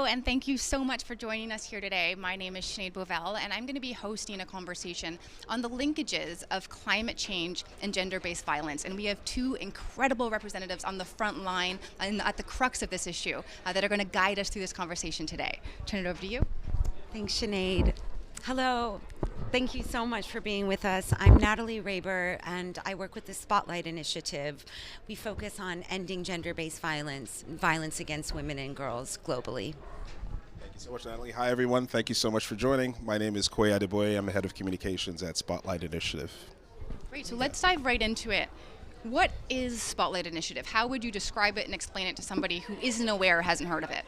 and thank you so much for joining us here today. My name is Sinead Bovell, and I'm going to be hosting a conversation on the linkages of climate change and gender-based violence. And we have two incredible representatives on the front line and at the crux of this issue that are going to guide us through this conversation today. Turn it over to you. Thanks, Sinead. Hello. Thank you so much for being with us. I'm Natalie Raber, and I work with the Spotlight Initiative. We focus on ending gender-based violence, violence against women and girls globally. Thank you so much, Natalie. Hi, everyone. Thank you so much for joining. My name is Koya Adeboye. I'm the head of communications at Spotlight Initiative. Great. So let's dive right into it. What is Spotlight Initiative? How would you describe it and explain it to somebody who isn't aware or hasn't heard of it?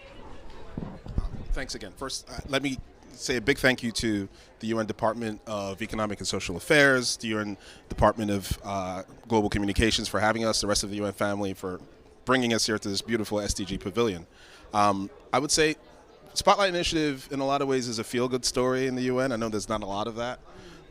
Thanks again. First, let me say a big thank you to the UN Department of Economic and Social Affairs, the UN Department of Global Communications for having us, the rest of the UN family for bringing us here to this beautiful SDG Pavilion. I would say Spotlight Initiative in a lot of ways is a feel-good story in the UN. I know there's not a lot of that,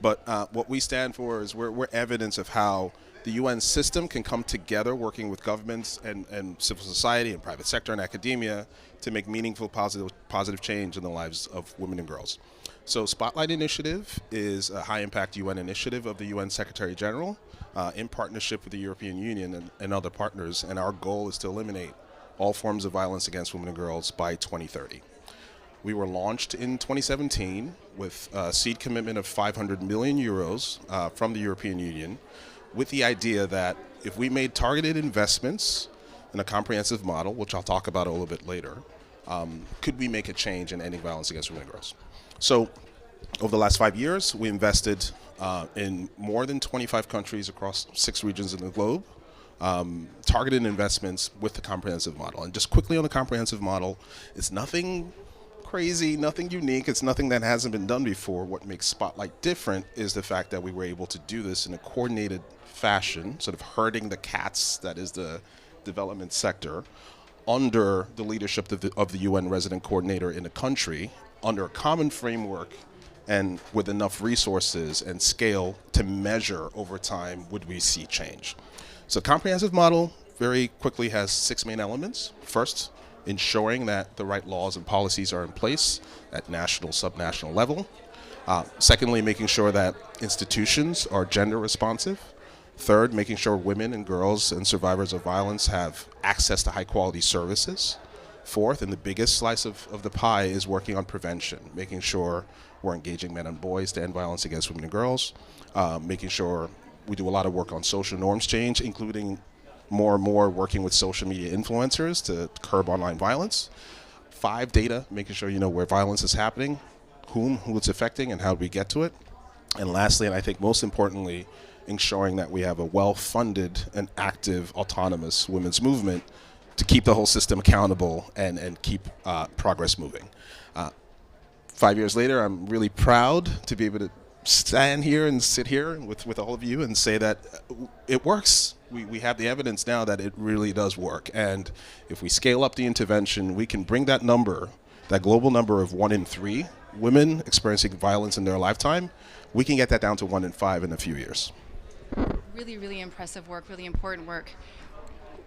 but what we stand for is we're evidence of how the UN system can come together working with governments and civil society and private sector and academia to make meaningful positive change in the lives of women and girls. So Spotlight Initiative is a high-impact UN initiative of the UN Secretary General in partnership with the European Union and other partners, and our goal is to eliminate all forms of violence against women and girls by 2030. We were launched in 2017 with a seed commitment of 500 million euros from the European Union, with the idea that if we made targeted investments in a comprehensive model, which I'll talk about a little bit later, could we make a change in ending violence against women and girls? So over the last 5 years, we invested in more than 25 countries across 6 regions in the globe, targeted investments with the comprehensive model. And just quickly on the comprehensive model, it's nothing crazy, nothing unique. It's nothing that hasn't been done before. What makes Spotlight different is the fact that we were able to do this in a coordinated fashion, sort of herding the cats, that is the development sector, under the leadership of the UN resident coordinator in the country, under a common framework and with enough resources and scale to measure over time would we see change. So comprehensive model very quickly has 6 main elements. First, ensuring that the right laws and policies are in place at national, subnational level. Secondly, making sure that institutions are gender responsive. Third, making sure women and girls and survivors of violence have access to high quality services. Fourth, and the biggest slice of the pie, is working on prevention, making sure we're engaging men and boys to end violence against women and girls, making sure we do a lot of work on social norms change, including more and more working with social media influencers to curb online violence. 5, data, making sure you know where violence is happening, who it's affecting, and how we get to it. And lastly, and I think most importantly, ensuring that we have a well-funded and active autonomous women's movement to keep the whole system accountable and keep progress moving. 5 years later, I'm really proud to be able to stand here and sit here with all of you and say that it works. We have the evidence now that it really does work. And if we scale up the intervention, we can bring that number, that global number of 1 in 3 women experiencing violence in their lifetime, we can get that down to 1 in 5 in a few years. Really, really impressive work, really important work.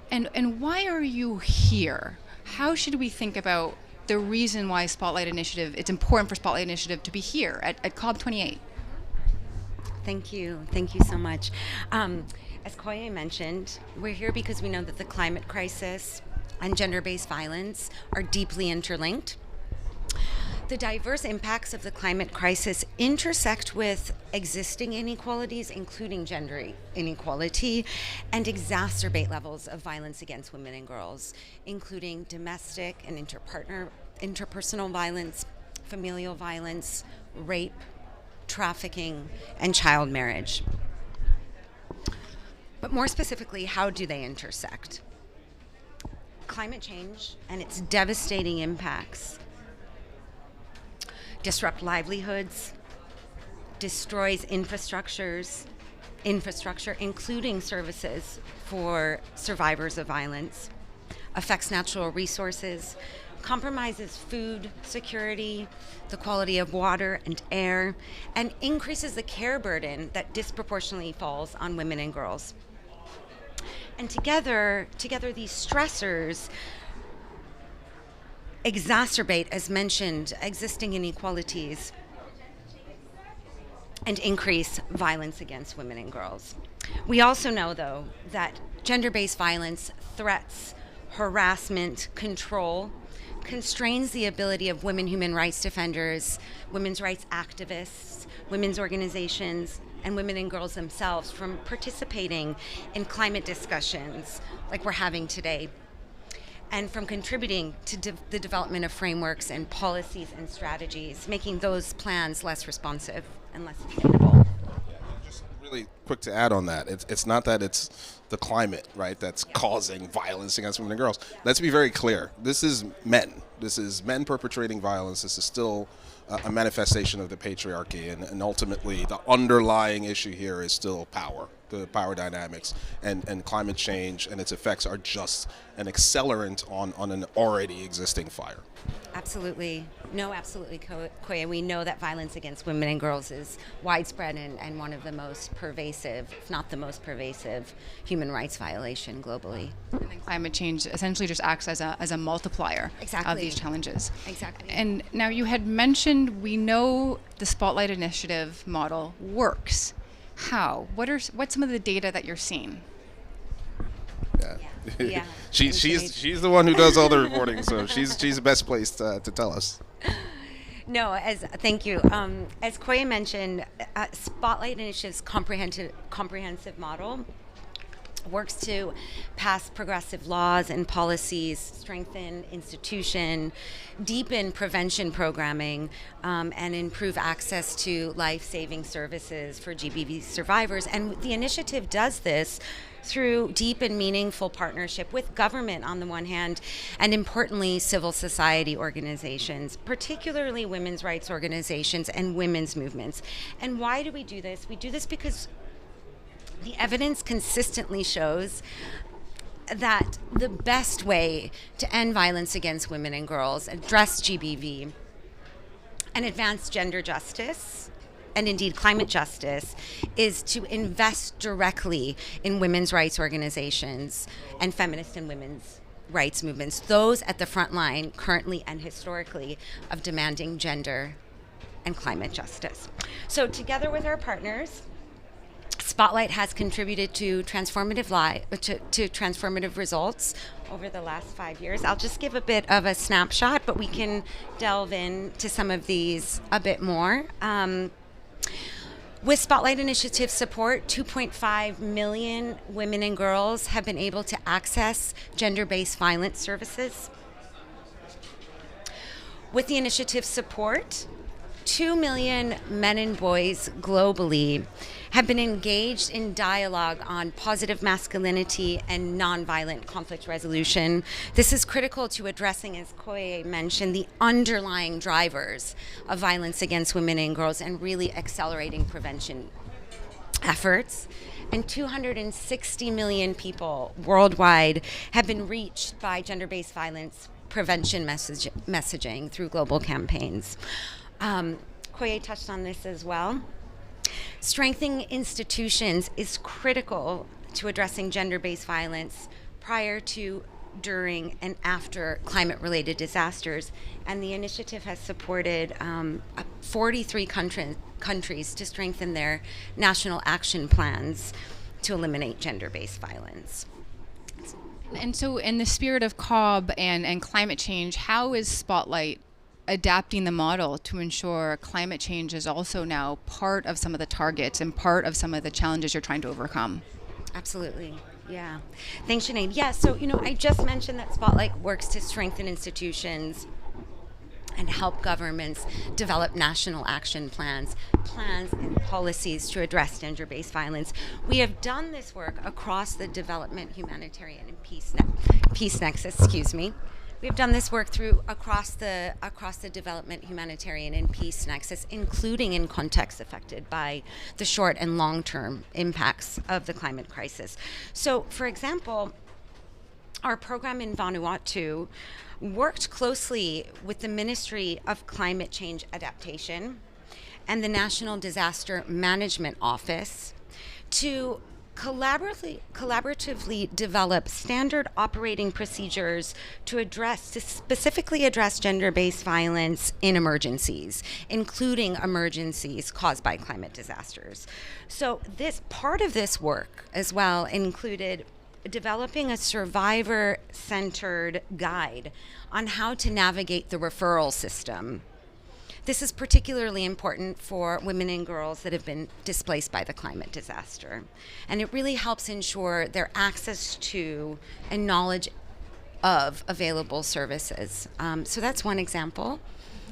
And why are you here? How should we think about the reason why Spotlight Initiative, it's important for Spotlight Initiative to be here at COP28? Thank you. Thank you so much. As Koye mentioned, we're here because we know that the climate crisis and gender-based violence are deeply interlinked. The diverse impacts of the climate crisis intersect with existing inequalities, including gender inequality, and exacerbate levels of violence against women and girls, including domestic and interpersonal violence, familial violence, rape, trafficking, and child marriage. But more specifically, how do they intersect? Climate change and its devastating impacts disrupt livelihoods, destroys infrastructure, including services for survivors of violence, affects natural resources, compromises food security, the quality of water and air, and increases the care burden that disproportionately falls on women and girls. And together these stressors exacerbate, as mentioned, existing inequalities and increase violence against women and girls. We also know, though, that gender-based violence, threats, harassment, control, constrains the ability of women human rights defenders, women's rights activists, women's organizations, and women and girls themselves from participating in climate discussions like we're having today, and from contributing to the development of frameworks and policies and strategies, making those plans less responsive and less sustainable. Just really quick to add on that, it's not that it's the climate, right, that's causing violence against women and girls. Let's be very clear. This is men. This is men perpetrating violence. This is still a manifestation of the patriarchy, and ultimately the underlying issue here is still power, the power dynamics, and climate change and its effects are just an accelerant on an already existing fire. Absolutely. No, absolutely, Koya. We know that violence against women and girls is widespread and one of the most pervasive, if not the most pervasive, human rights violation globally. And then climate change essentially just acts as a multiplier of these challenges. Exactly. And now you had mentioned we know the Spotlight Initiative model works. How? What's some of the data that you're seeing? Yeah. She's the one who does all the reporting, so she's the best place to tell us. No, thank you. As Koya mentioned, Spotlight Initiative's comprehensive model works to pass progressive laws and policies, strengthen institution, deepen prevention programming, and improve access to life-saving services for GBV survivors. And the initiative does this through deep and meaningful partnership with government on the one hand, and importantly, civil society organizations, particularly women's rights organizations and women's movements. And why do we do this? We do this because the evidence consistently shows that the best way to end violence against women and girls, address GBV, and advance gender justice, and indeed climate justice, is to invest directly in women's rights organizations and feminist and women's rights movements, those at the front line currently and historically of demanding gender and climate justice. So together with our partners, Spotlight has contributed to transformative results over the last 5 years. I'll just give a bit of a snapshot, but we can delve into some of these a bit more. With Spotlight Initiative support, 2.5 million women and girls have been able to access gender-based violence services. With the initiative support, 2 million men and boys globally have been engaged in dialogue on positive masculinity and nonviolent conflict resolution. This is critical to addressing, as Koye mentioned, the underlying drivers of violence against women and girls and really accelerating prevention efforts. And 260 million people worldwide have been reached by gender-based violence prevention messaging through global campaigns. Koye touched on this as well. Strengthening institutions is critical to addressing gender-based violence prior to, during, and after climate-related disasters. And the initiative has supported 43 countries to strengthen their national action plans to eliminate gender-based violence. And so in the spirit of COB and climate change, how is Spotlight adapting the model to ensure climate change is also now part of some of the targets and part of some of the challenges you're trying to overcome? Absolutely. Yeah. Thanks, Sinead. Yeah, so, I just mentioned that Spotlight works to strengthen institutions and help governments develop national action plans and policies to address gender-based violence. We have done this work across the development, humanitarian, and peace nexus, We have done this work across the development, humanitarian, and peace nexus, including in contexts affected by the short and long-term impacts of the climate crisis. So, for example, our program in Vanuatu worked closely with the Ministry of Climate Change Adaptation and the National Disaster Management Office to collaboratively develop standard operating procedures to specifically address gender-based violence in emergencies, including emergencies caused by climate disasters. So this part of this work as well included developing a survivor-centered guide on how to navigate the referral system. This is particularly important for women and girls that have been displaced by the climate disaster. And it really helps ensure their access to and knowledge of available services. So that's one example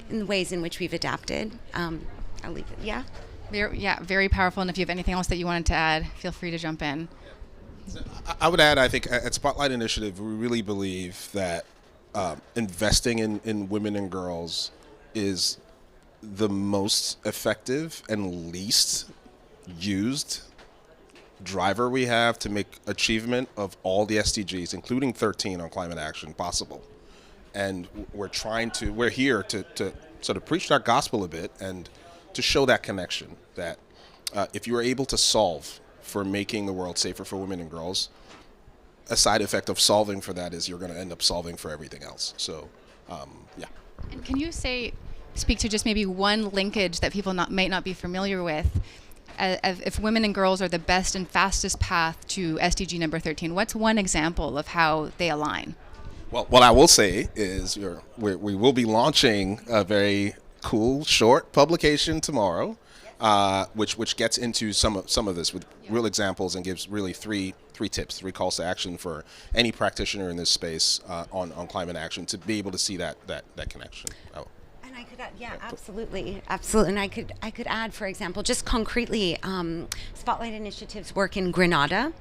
in the ways in which we've adapted. I'll leave it, yeah? Very powerful. And if you have anything else that you wanted to add, feel free to jump in. I would add, I think at Spotlight Initiative, we really believe that investing in women and girls is the most effective and least used driver we have to make achievement of all the SDGs, including 13 on climate action, possible. And we're here to sort of preach that gospel a bit and to show that connection, that if you are able to solve for making the world safer for women and girls, a side effect of solving for that is you're going to end up solving for everything else. So, yeah. And can you speak to just maybe one linkage that people might not be familiar with? If women and girls are the best and fastest path to SDG number 13, what's one example of how they align? Well, what I will say is we will be launching a very cool short publication tomorrow, which gets into some of this with real examples and gives really three tips, 3 calls to action for any practitioner in this space on climate action to be able to see that connection. And I could add, absolutely. And I could add, for example, just concretely, Spotlight Initiative's work in Grenada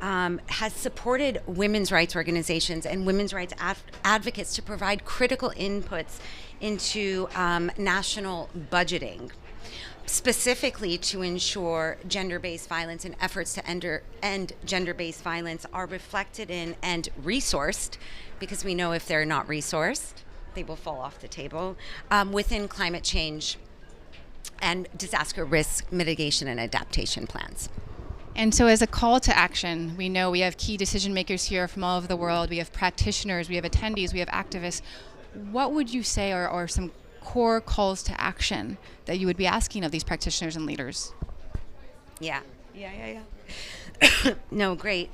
has supported women's rights organizations and women's rights advocates to provide critical inputs into national budgeting, specifically to ensure gender-based violence and efforts to end gender-based violence are reflected in and resourced, because we know if they're not resourced, they will fall off the table, within climate change and disaster risk mitigation and adaptation plans. And so as a call to action, we know we have key decision makers here from all over the world. We have practitioners, we have attendees, we have activists. What would you say are some core calls to action that you would be asking of these practitioners and leaders? Yeah. No, great.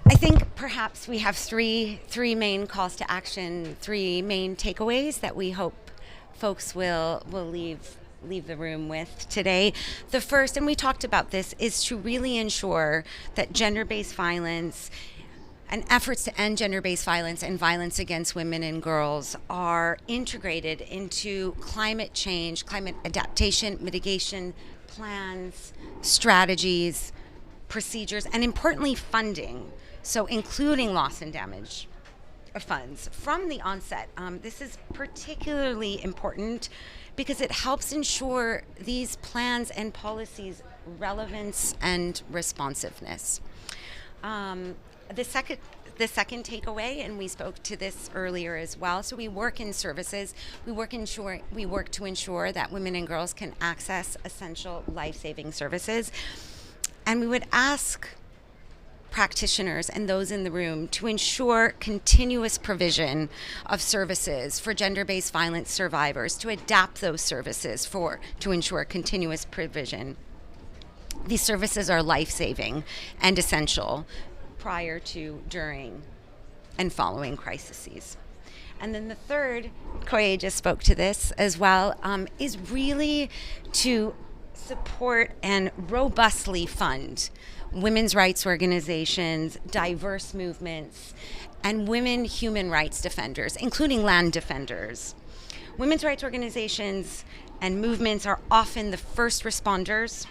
I think perhaps we have three main calls to action, 3 main takeaways that we hope folks will leave the room with today. The first, and we talked about this, is to really ensure that gender-based violence and efforts to end gender-based violence and violence against women and girls are integrated into climate change, climate adaptation, mitigation plans, strategies, procedures, and importantly, funding. So including loss and damage funds from the onset. This is particularly important because it helps ensure these plans and policies' relevance and responsiveness. The second takeaway, and we spoke to this earlier as well, so we work in services, we work to ensure that women and girls can access essential life-saving services, and we would ask practitioners and those in the room to ensure continuous provision of services for gender-based violence survivors, to adapt those services to ensure continuous provision. These services are life-saving and essential prior to, during, and following crises. And then the third, Koye just spoke to this as well, is really to support and robustly fund women's rights organizations, diverse movements, and women human rights defenders, including land defenders. Women's rights organizations and movements are often the first responders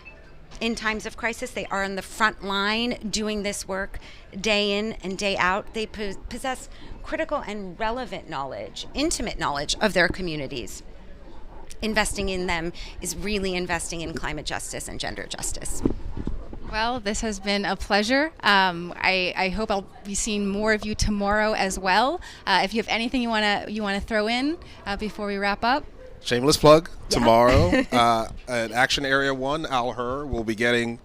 in times of crisis. They are on the front line doing this work day in and day out. They possess critical and relevant knowledge, intimate knowledge of their communities. Investing in them is really investing in climate justice and gender justice. Well, this has been a pleasure. I hope I'll be seeing more of you tomorrow as well. If you have anything you want to throw in before we wrap up. shameless plug, tomorrow at Action Area 1, Al Hur will be getting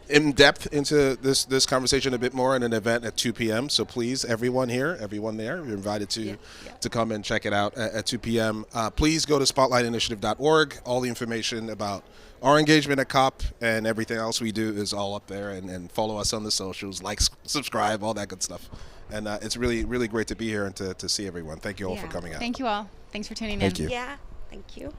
in depth into this conversation a bit more in an event at 2 p.m. So please, everyone here, everyone there, you're invited to come and check it out at 2 p.m. Please go to spotlightinitiative.org. All the information about our engagement at COP and everything else we do is all up there. And follow us on the socials, like, subscribe, all that good stuff. And it's really, really great to be here and to see everyone. Thank you all for coming out. Thank you all. Thanks for tuning in. Thank you. Yeah, thank you.